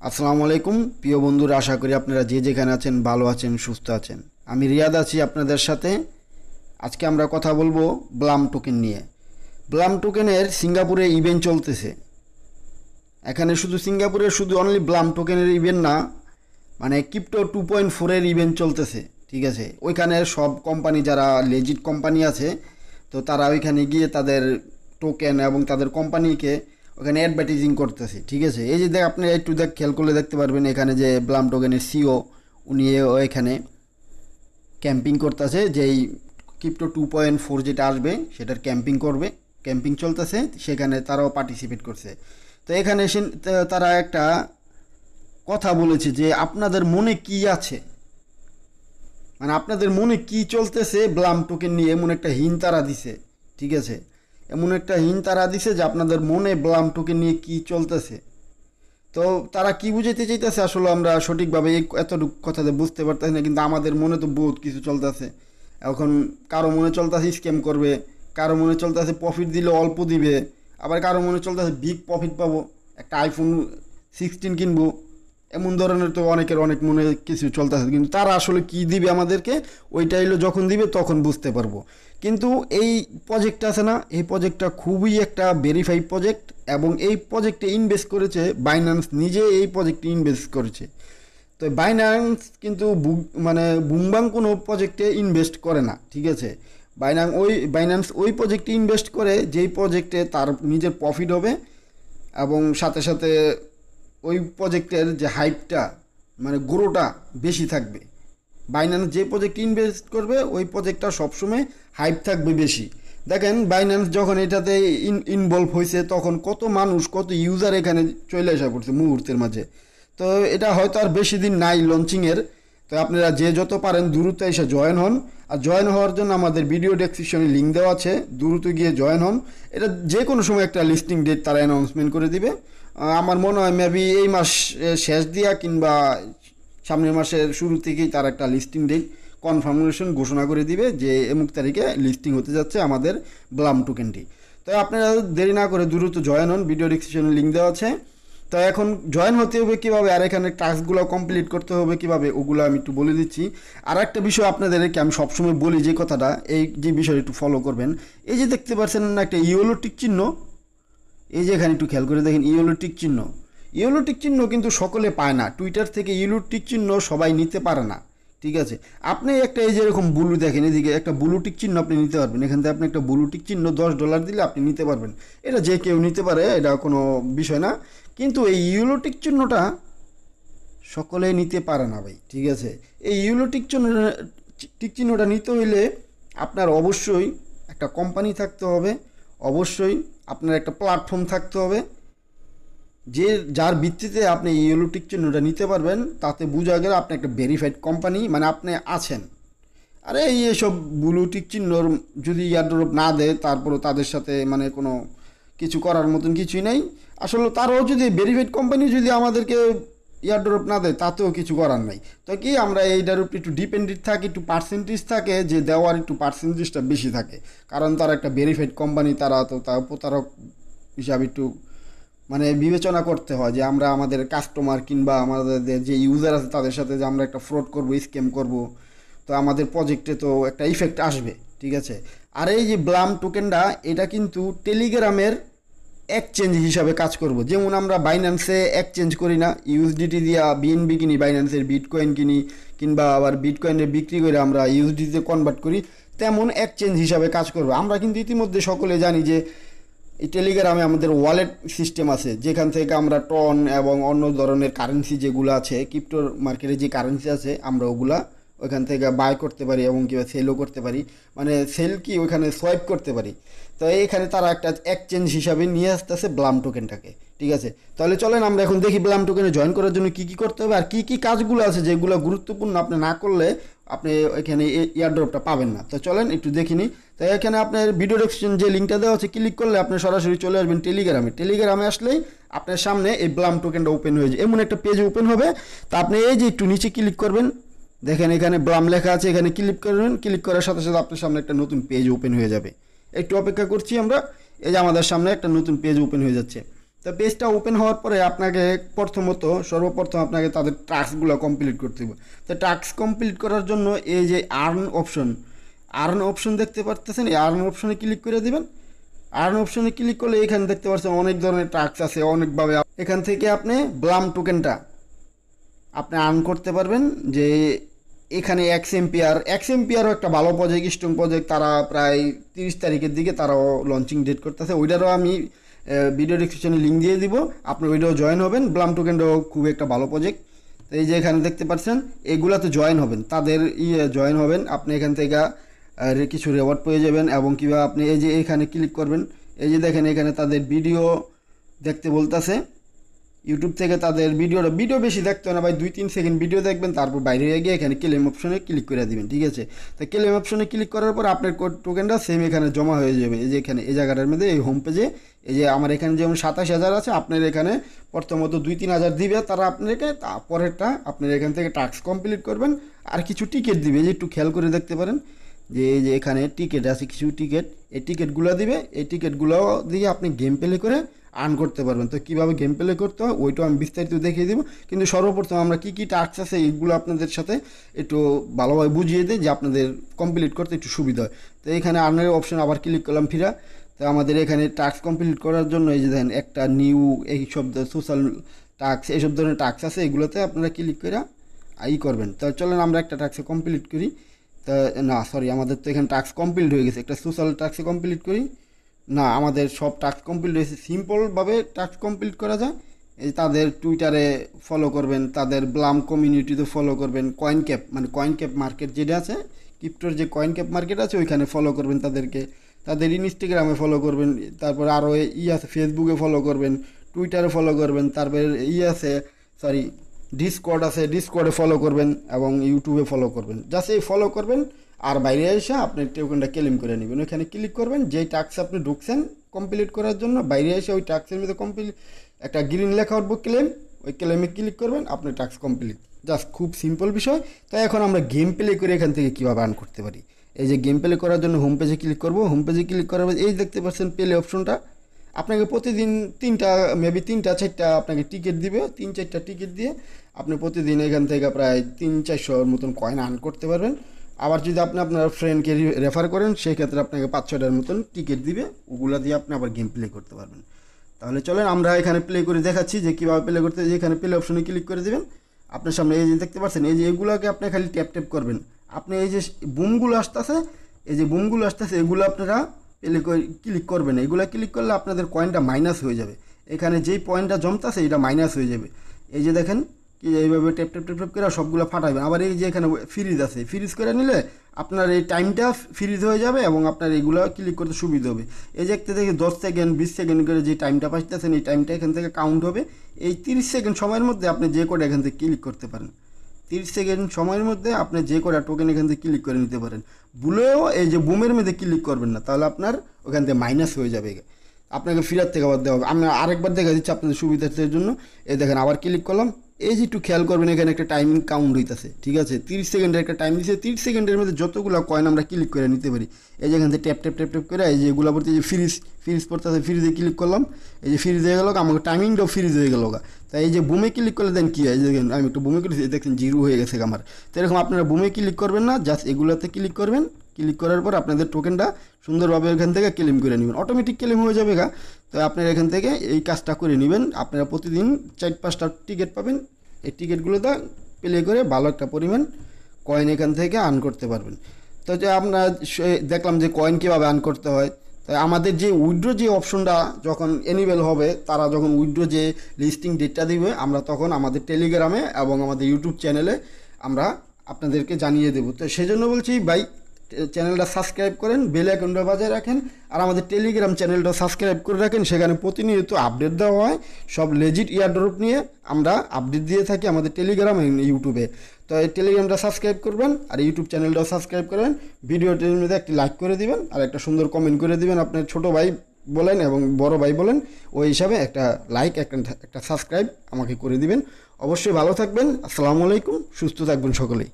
আসসালামু আলাইকুম প্রিয় বন্ধুরা, আশা করি আপনারা যে যেখানে আছেন ভালো আছেন, সুস্থ আছেন। আমি রিয়াদ আছি আপনাদের সাথে। আজকে আমরা কথা বলবো ব্লাম টোকেন নিয়ে। ব্লাম টোকেনের সিঙ্গাপুরে ইভেন্ট চলতেছে। এখানে শুধু সিঙ্গাপুরের শুধু অনলি ব্লাম টোকেনের ইভেন্ট না, মানে ক্রিপ্টো 2.4 ইভেন্ট চলতেছে। ঠিক আছে, ওইখানে সব কোম্পানি যারা লেজিট কোম্পানি আছে, তো তারা ওইখানে গিয়ে তাদের টোকেন এবং তাদের কোম্পানিকে ওখানে অ্যাডভার্টাইজিং করতেছে। ঠিক আছে, এই যে আপনি একটু খেয়াল করলে দেখতে পারবেন এখানে যে ব্লাম টোকেনের সিও উনি এখানে ক্যাম্পিং করতেছে, যেই ক্রিপ্টো 2.4 যেটা আসবে সেটার ক্যাম্পিং করবে, ক্যাম্পিং চলতেছে, সেখানে তারাও পার্টিসিপেট করছে। তো এখানে এসে তারা একটা কথা বলেছে যে আপনাদের মনে কি আছে, মানে আপনাদের মনে কি চলতেছে ব্লাম টোকেন নিয়ে, এমন একটা হিন তারা দিছে। ঠিক আছে, এমন একটা হিন তারা দিছে যে আপনাদের মনে ব্লাম টোকেন নিয়ে কি চলতেছে। তো তারা কি বুঝাইতে চাইতেছে আসলে আমরা সঠিকভাবে এই এতটুকু কথাতে বুঝতে পারতেছি না, কিন্তু আমাদের মনে তো বহুত কিছু চলতেছে। এখন কারো মনে চলতেছে স্ক্যাম করবে, কারো মনে চলতেছে প্রফিট দিলে অল্প দিবে, আবার কারো মনে চলতেছে বিগ প্রফিট পাবো, একটা আইফোন 16 কিনবো, এমন ধরনের তো অনেকের অনেক মনে কিছু চলতেছে। কিন্তু তারা আসলে কি দিবে আমাদেরকে, ওইটা এলো যখন দিবে তখন বুঝতে পারবো। কিন্তু এই প্রজেক্টটা আছে না, এই প্রজেক্টটা খুবই একটা ভেরিফাইড প্রজেক্ট, এবং এই প্রজেক্টে ইনভেস্ট করেছে বাইন্যান্স নিজে, এই প্রজেক্টে ইনভেস্ট করেছে। তো বাইন্যান্স কিন্তু মানে বুমবাং কোনো প্রজেক্টে ইনভেস্ট করে না। ঠিক আছে, বাইন্যান্স ওই প্রজেক্টে ইনভেস্ট করে যেই প্রজেক্টে তার নিজের প্রফিট হবে, এবং সাথে সাথে ওই প্রজেক্টের যে হাইপটা মানে গ্রোটা বেশি থাকবে। বাইন্যান্স যে প্রজেক্টে ইনভেস্ট করবে ওই প্রজেক্টটা সবসময় হাইপ থাকবে বেশি। দেখেন বাইন্যান্স যখন এটাতে ইনভলভ হয়েছে তখন কত মানুষ, কত ইউজার এখানে চলে আসা পড়ছে মুহূর্তের মাঝে। তো এটা হয়তো আর বেশি দিন নাই লঞ্চিংয়ের। তো আপনারা যে যত পারেন দ্রুত এসে জয়েন হন। আর জয়েন হওয়ার জন্য আমাদের ভিডিও ডেসক্রিপশনে লিঙ্ক দেওয়া আছে, দ্রুত গিয়ে জয়েন হন। এটা যে কোনো সময় একটা লিস্টিং ডেট তারা অ্যানাউন্সমেন্ট করে দিবে। আমার মনে হয় মেবি এই মাস শেষ দিয়া কিংবা সামনের মাসের শুরু থেকেই তার একটা লিস্টিং ডেট কনফার্মেশন ঘোষণা করে দিবে যে এমুক তারিখে লিস্টিং হতে যাচ্ছে আমাদের ব্লাম টোকেনটি। তো আপনারা দেরি না করে দ্রুত জয়েন হন, ভিডিও ডেসক্রিপশনে লিঙ্ক দেওয়া আছে। তো এখন জয়েন হতে হবে কীভাবে, আর এখানে টাস্কগুলো কমপ্লিট করতে হবে কীভাবে, ওগুলো আমি একটু বলে দিচ্ছি। আর একটা বিষয় আপনাদেরকে আমি সবসময় বলি যে কথাটা, এই যে বিষয়টা একটু ফলো করবেন। এই যে দেখতে পাচ্ছেন না একটা ইয়েলো টিক চিহ্ন, এই যে এখানে একটু খেয়াল করে দেখেন ইয়েলো টিক চিহ্ন। ইয়েলো টিক চিহ্ন কিন্তু সকলে পায় না, টুইটার থেকে ইয়েলো টিক চিহ্ন সবাই নিতে পারে না। ঠিক আছে, আপনি একটা এই যে এরকম ব্লু দেখেন, এদিকে একটা ব্লু টিক চিহ্ন আপনি নিতে পারবেন। এখান থেকে আপনি একটা ব্লু টিক চিহ্ন $10 দিলে আপনি নিতে পারবেন। এটা যে কেউ নিতে পারে, এটা কোনো বিষয় না। কিন্তু এই ইয়েলো টিক চিহ্নটা সকলে নিতে পারে না ভাই। ঠিক আছে, এই ইয়েলো টিক চিহ্নটা নিতে হইলে আপনার অবশ্যই একটা কোম্পানি থাকতে হবে, অবশ্যই আপনার একটা প্ল্যাটফর্ম থাকতে হবে, যে যার ভিত্তিতে আপনি এই ইয়েলো টিক চিহ্নটা নিতে পারবেন। তাতে বোঝা গেল আপনি একটা ভেরিফাইড কোম্পানি, মানে আপনি আছেন। আরে এইসব ব্লু টিক চিহ্নর যদি এয়ারড্রপ না দেয় তারপরে তাদের সাথে মানে কোনো কিছু করার মতন কিছুই নেই। আসলে তারাও যদি ভেরিফাইড কোম্পানি যদি আমাদেরকে এয়ারড্রপ না দেয় তাতেও কিছু করার নাই। তো কি আমরা এইটার উপর একটু ডিপেন্ডেন্ট থাকি, একটু পার্সেন্টেজ থাকে, যে দেওয়ার একটু পার্সেন্টেজটা বেশি থাকে, কারণ তারা একটা ভেরিফাইড কোম্পানি, তারা তো তার প্রতারক হিসাবে একটু মানে বিবেচনা করতে হয় যে আমরা আমাদের কাস্টমার কিংবা আমাদের যে ইউজার আছে তাদের সাথে যে আমরা একটা ফ্রড করব, স্ক্যাম করব, তো আমাদের প্রজেক্টে তো একটা ইফেক্ট আসবে। ঠিক আছে, আর এই যে ব্লাম টোকেনটা এটা কিন্তু টেলিগ্রামের এক্সচেঞ্জ হিসাবে কাজ করব। যেমন আমরা বাইন্যান্সে এক্সচেঞ্জ করি না, ইউএসডিটি দিয়া বিএনবি কিনি, বাইন্যান্সের বিটকয়েন কিনি, কিংবা আবার বিটকয়েনে বিক্রি করে আমরা ইউএসডিতে কনভার্ট করি, তেমন এক্সচেঞ্জ হিসাবে কাজ করবে। আমরা কিন্তু ইতিমধ্যে সকলে জানি যে এই টেলিগ্রামে আমাদের ওয়ালেট সিস্টেম আছে, যেখান থেকে আমরা টন এবং অন্য ধরনের কারেন্সি যেগুলো আছে, ক্রিপ্টো মার্কেটে যে কারেন্সি আছে, আমরা ওগুলা ওইখান থেকে বাই করতে পারি এবং কিংবা সেলও করতে পারি, মানে সেল কি ওইখানে সোয়াইপ করতে পারি। তো এইখানে তারা একটা এক্সচেঞ্জ হিসাবে নিয়ে আসতেছে ব্লাম টোকেনটাকে। ঠিক আছে, তাহলে চলেন আমরা এখন দেখি ব্লাম টোকেনে জয়েন করার জন্য কী কী করতে হবে আর কী কী কাজগুলো আছে যেগুলো গুরুত্বপূর্ণ, আপনি না করলে আপনি এখানে এয়ারড্রপটা পাবেন না। তো চলেন একটু দেখিনি। তো এখানে আপনার ভিডিও ডেসক্রিপশন যে লিঙ্কটা দেওয়া আছে ক্লিক করলে আপনি সরাসরি চলে আসবেন টেলিগ্রামে। টেলিগ্রামে আসলেই আপনার সামনে এই ব্লাম টোকেনটা ওপেন হয়ে যায়, এমন একটা পেজ ওপেন হবে। তা আপনি এই যে একটু নিচে ক্লিক করবেন, দেখেন এখানে ব্লাম লেখা আছে, এখানে ক্লিক করবেন। ক্লিক করার সাথে সাথে আপনার সামনে একটা নতুন পেজ ওপেন হয়ে যাবে। একটু অপেক্ষা করছি আমরা, এই যে আমাদের সামনে একটা নতুন পেজ ওপেন হয়ে যাচ্ছে। তো পেজটা ওপেন হওয়ার পরে আপনাকে সর্বপ্রথম আপনাকে তাদের টাস্কগুলো কমপ্লিট করতে হবে। তো টাস্ক কমপ্লিট করার জন্য এই যে আর্ন অপশন দেখতে পারতেছেন, এই আর্ন অপশনে ক্লিক করে দিবেন। আর্ন অপশনে ক্লিক করলে এখানে দেখতে পাচ্ছেন অনেক ধরনের টাস্ক আছে, অনেকভাবে এখান থেকে আপনি ব্লাম টোকেনটা আপনি আর্ন করতে পারবেন। যে এখানে এক্সএমপিআরও একটা ভালো প্রজেক্ট, স্ট্রং প্রজেক্ট, তারা প্রায় 30 তারিখের দিকে তারাও লঞ্চিং ডেট করতেছে। ওইটারও আমি ভিডিও ডিসক্রিপশনে লিঙ্ক দিয়ে দিব, আপনি ওইটাও জয়েন হবেন। ব্লাম টোকেনটাও খুব একটা ভালো প্রজেক্ট। তো এই যে এখানে দেখতে পাচ্ছেন এগুলাতে জয়েন হবেন, তাদের জয়েন হবেন, আপনি এখান থেকে কিছু রেওয়ার্ড পেয়ে যাবেন। এবং কীভাবে আপনি এই যে এখানে ক্লিক করবেন, এই যে দেখেন এখানে তাদের ভিডিও দেখতে বলতেছে। ইউটিউব থেকে তাদের ভিডিও বেশি দেখতে হয় না ভাই, 2-3 সেকেন্ড ভিডিও দেখবেন, তারপর বাইরে হয়ে গিয়ে এখানে ক্লেম অপশনে ক্লিক করে দিবেন, ঠিক আছে। তো ক্লেম অপশনে ক্লিক করার পর আপনার টোকেনটা সেম এখানে জমা হয়ে যাবে। এই যে এখানে এই জায়গাটার মধ্যে এই হোম পেজে এই যে আমার এখানে যেমন 27,000 আছে, আপনার এখানে প্রথমত 2-3 হাজার দিবে তারা আপনাকে, তারপরেরটা আপনার এখান থেকে টাস্ক কমপ্লিট করবেন। আর কিছু টিকিট দিবে, যে একটু খেয়াল করে দেখতে পারেন যে এই যে এখানে টিকিট আছে, কিছু টিকিট, এই টিকিটগুলো দিবে। এই টিকিটগুলো দিয়ে আপনি গেম প্লে করে আর্ন করতে পারবেন। তো কীভাবে গেম প্লে করতে হয় ওইটাও আমি বিস্তারিত দেখিয়ে দেবো, কিন্তু সর্বপ্রথম আমরা কী কী টাস্ক আছে এইগুলো আপনাদের সাথে একটু ভালোভাবে বুঝিয়ে দিই, যে আপনাদের কমপ্লিট করতে একটু সুবিধা হয়। তো এখানে আর্নের অপশন আবার ক্লিক করলাম ফিরা। তো আমাদের এখানে টাস্ক কমপ্লিট করার জন্য এই যে দেখেন একটা নিউ এই সব সোশ্যাল টাস্ক, এইসব ধরনের টাস্ক আছে, এগুলোতে আপনারা ক্লিক করে করবেন। তো চলেন আমরা একটা টাস্ক কমপ্লিট করি। তা না সরি, আমাদের তো এখানে টাস্ক কমপ্লিট হয়ে গেছে, একটা সোশ্যাল টাস্ক কমপ্লিট করি। না, আমাদের সব টাস্ক কমপ্লিট হয়েছে। সিম্পলভাবে টাস্ক কমপ্লিট করা যায়। এই তাদের টুইটারে ফলো করবেন, তাদের ব্লাম কমিউনিটিতে ফলো করবেন, কয়েন ক্যাপ মার্কেট যেটা আছে, ক্রিপ্টোর যে কয়েন ক্যাপ মার্কেট আছে ওইখানে ফলো করবেন তাদেরকে, তাদের ইনস্টাগ্রামে ফলো করবেন, তারপর আরও আছে ফেসবুকে ফলো করবেন, টুইটারে ফলো করবেন, তারপরে আছে ডিসকর্ড আছে, ডিসকর্ডে ফলো করবেন এবং ইউটিউবে ফলো করবেন। জাস্ট এই ফলো করবেন আর বাইরে এসে আপনি টোকেনটা ক্লেম করে নেবেন। ওইখানে ক্লিক করবেন, যেই টাস্ক আপনি ঢুকছেন কমপ্লিট করার জন্য, বাইরে এসে ওই টাস্কের মধ্যে একটা গ্রিন লেখা উঠবো ক্লেম, ওই ক্লেমে ক্লিক করবেন, আপনার টাস্ক কমপ্লিট। জাস্ট খুব সিম্পল বিষয়। তাই এখন আমরা গেম প্লে করে এখান থেকে কীভাবে আর্ন করতে পারি। এই যে গেম প্লে করার জন্য হোম পেজে ক্লিক করবো। হোম পেজে ক্লিক করার পর এই দেখতে পাচ্ছেন প্লে অপশনটা, আপনাকে প্রতিদিন 3-4টা আপনাকে টিকিট দিবে। 3-4টা টিকিট দিয়ে আপনি প্রতিদিন এখান থেকে প্রায় 300-400 মতন কয়েন আর্ন করতে পারবেন। আবার যদি আপনি আপনার ফ্রেন্ডকে রেফার করেন, সেই ক্ষেত্রে আপনাকে 5-6টার মতন টিকিট দিবে, ওগুলো দিয়ে আপনি আবার গেম প্লে করতে পারবেন। তাহলে চলেন আমরা এখানে প্লে করে দেখাচ্ছি যে কীভাবে প্লে করতে। এখানে প্লে অপশনে ক্লিক করে দেবেন। আপনার সামনে এই যে দেখতে পাচ্ছেন, এই যে এগুলোকে আপনি খালি ট্যাপ করবেন। আপনি এই যে বুমগুলো আসতেছে, এগুলো আপনারা প্লে করে ক্লিক করবেন। এগুলো ক্লিক করলে আপনাদের কয়েনটা মাইনাস হয়ে যাবে। এখানে যেই পয়েন্টটা জমতেছে এটা মাইনাস হয়ে যাবে। এই যে দেখেন কি এইভাবে ট্যাপ করে সবগুলো ফাটাবেন। আবার এই যে এখানে ফ্রিজ আছে, ফ্রিজ করে নিলে আপনার এই টাইমটা ফ্রিজ হয়ে যাবে এবং আপনার এইগুলো ক্লিক করতে সুবিধা হবে। এই যে একটা থেকে 10 সেকেন্ড 20 সেকেন্ড করে যে টাইমটা পাচ্ছেন, এই টাইমটা এখান থেকে কাউন্ট হবে। এই 30 সেকেন্ড সময়ের মধ্যে আপনি যে কোডে এখান থেকে ক্লিক করতে পারেন। 30 সেকেন্ড সময়ের মধ্যে আপনি যে কোডা টোকেন এখান থেকে ক্লিক করে নিতে পারেন। ভুলেও এই যে বুমের মধ্যে ক্লিক করবেন না, তাহলে আপনার ওখান থেকে মাইনাস হয়ে যাবে, আপনাকে ফিরার থেকে আবার দেওয়া হবে। আমি আরেকবার দেখা দিচ্ছি আপনাদের সুবিধার্থের জন্য। এই দেখেন আবার ক্লিক করলাম। এই যে একটু খেয়াল করবেন, এখানে একটা টাইমিং কাউন্ট হইতেছে, ঠিক আছে। 30 সেকেন্ডের একটা টাইম দিচ্ছে। 30 সেকেন্ডের মধ্যে যতগুলো কয়েন আমরা ক্লিক করে নিতে পারি। এই যে এখান থেকে ট্যাপ করে এই যে এগুলো পড়তে যে ফ্রিজ পড়তেছে, ফ্রিজে ক্লিক করলাম। এই যে ফ্রিজ হয়ে গেল, আমাকে টাইমিংটাও ফ্রিজ হয়ে গেল। তাই এই যে বুমে ক্লিক করলে দেন কী হয়, দেখেন আমি একটু বুমে করেছি, দেখেন 0 হয়ে গেছে আমার। তো এরকম আপনারা বুমে ক্লিক করবেন না, জাস্ট এগুলোতে ক্লিক করবেন। ক্লিক করার পর আপনাদের টোকেনটা সুন্দরভাবে এখান থেকে ক্লেম করে নেবেন, অটোমেটিক ক্লেম হয়ে যাবে। তো আপনারা এখান থেকে এই কাজটা করে নেবেন। আপনারা প্রতিদিন 4-5টা টিকিট পাবেন। এই টিকিটগুলোতে প্লে করে ভালো একটা পরিমাণ কয়েন এখান থেকে আর্ন করতে পারবেন। তো যে আমরা দেখলাম যে কয়েন কীভাবে আর্ন করতে হয়। তাই আমাদের যে উইথড্র যে অপশনটা যখন এনেবেল হবে, তারা যখন উইথড্র যে লিস্টিং ডেটটা দিবে, আমরা তখন আমাদের টেলিগ্রামে এবং আমাদের ইউটিউব চ্যানেলে আমরা আপনাদেরকে জানিয়ে দেবো। তো সেজন্য বলছি ভাই, চ্যানেলটা সাবস্ক্রাইব করেন, বেল আইকনটা বাজায় রাখেন, আর আমাদের টেলিগ্রাম চ্যানেলটা সাবস্ক্রাইব করে রাখেন। সেখানে প্রতিনিয়ত আপডেট দেওয়া হয়, সব লেজিট ইয়ারড্রপ নিয়ে আমরা আপডেট দিয়ে থাকি আমাদের টেলিগ্রাম ইউটিউবে। তো এই টেলিগ্রামটা সাবস্ক্রাইব করবেন আর ইউটিউব চ্যানেলটাও সাবস্ক্রাইব করবেন। ভিডিওটির মধ্যে একটি লাইক করে দিবেন আর একটা সুন্দর কমেন্ট করে দিবেন। আপনার ছোটো ভাই বলেন এবং বড় ভাই বলেন, ওই হিসাবে একটা লাইক একটা সাবস্ক্রাইব আমাকে করে দিবেন। অবশ্যই ভালো থাকবেন। আসসালামু আলাইকুম, সুস্থ থাকবেন সকলেই।